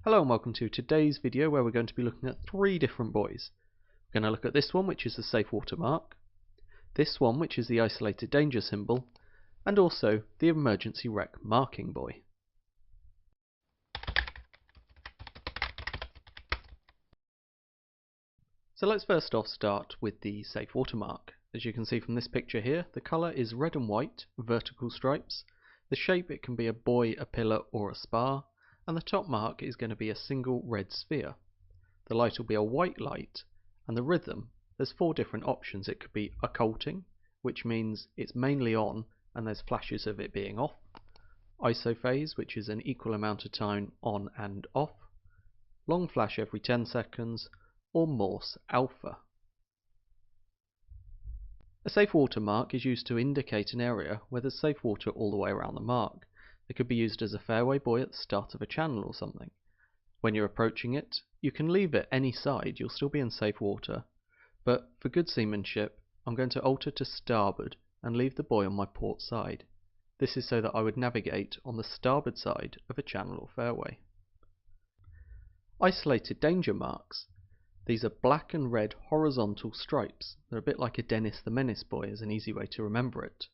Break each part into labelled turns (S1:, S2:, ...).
S1: Hello and welcome to today's video where we're going to be looking at three different buoys. We're going to look at this one, which is the safe water mark, this one, which is the isolated danger symbol, and also the emergency wreck marking buoy. So let's first off start with the safe water mark. As you can see from this picture here, the colour is red and white, vertical stripes. The shape, it can be a buoy, a pillar or a spar, and the top mark is going to be a single red sphere. The light will be a white light, and the rhythm, there's four different options. It could be occulting, which means it's mainly on and there's flashes of it being off. Isophase, which is an equal amount of time on and off. Long flash every 10 seconds, or Morse alpha. A safe water mark is used to indicate an area where there's safe water all the way around the mark. It could be used as a fairway buoy at the start of a channel or something. When you're approaching it, you can leave it any side, you'll still be in safe water, but for good seamanship, I'm going to alter to starboard and leave the buoy on my port side. This is so that I would navigate on the starboard side of a channel or fairway. Isolated danger marks. These are black and red horizontal stripes. They're a bit like a Dennis the Menace buoy as an easy way to remember it.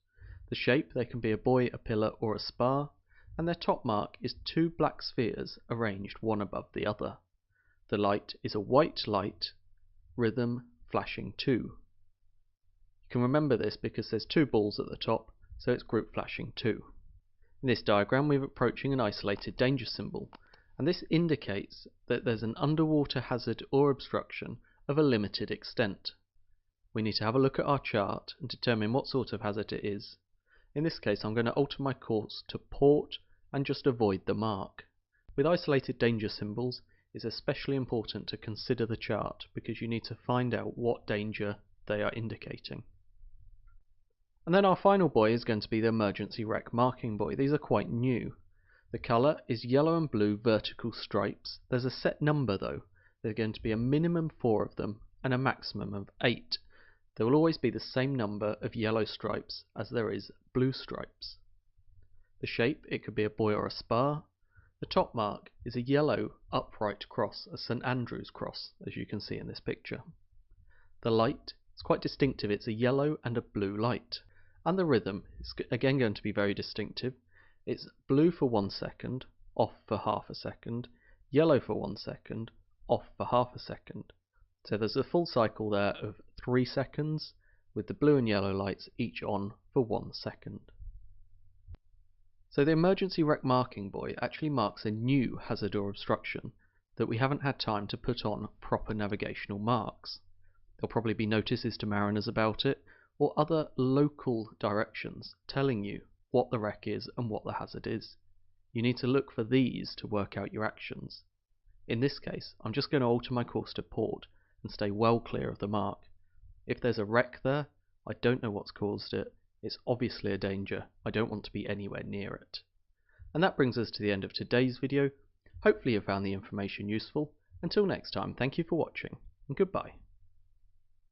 S1: The shape, they can be a buoy, a pillar or a spar, and their top mark is two black spheres arranged one above the other. The light is a white light, rhythm flashing 2. You can remember this because there's two balls at the top, so it's group flashing 2. In this diagram we're approaching an isolated danger symbol, and this indicates that there's an underwater hazard or obstruction of a limited extent. We need to have a look at our chart and determine what sort of hazard it is. In this case I'm going to alter my course to port and just avoid the mark. With isolated danger symbols, it's especially important to consider the chart because you need to find out what danger they are indicating. And then our final buoy is going to be the emergency wreck marking buoy. These are quite new. The colour is yellow and blue vertical stripes. There's a set number though. There's going to be a minimum 4 of them and a maximum of 8. There will always be the same number of yellow stripes as there is blue stripes. The shape, it could be a buoy or a spar. The top mark is a yellow upright cross, a St Andrew's cross, as you can see in this picture. The light is quite distinctive. It's a yellow and a blue light. And the rhythm is again going to be very distinctive. It's blue for 1 second, off for half a second, yellow for 1 second, off for half a second. So there's a full cycle there of 3 seconds, with the blue and yellow lights each on for 1 second. So the emergency wreck marking buoy actually marks a new hazard or obstruction that we haven't had time to put on proper navigational marks. There'll probably be notices to mariners about it, or other local directions telling you what the wreck is and what the hazard is. You need to look for these to work out your actions. In this case, I'm just going to alter my course to port and stay well clear of the mark. If there's a wreck there, I don't know what's caused it. It's obviously a danger. I don't want to be anywhere near it. And that brings us to the end of today's video. Hopefully you found the information useful. Until next time, thank you for watching, and goodbye.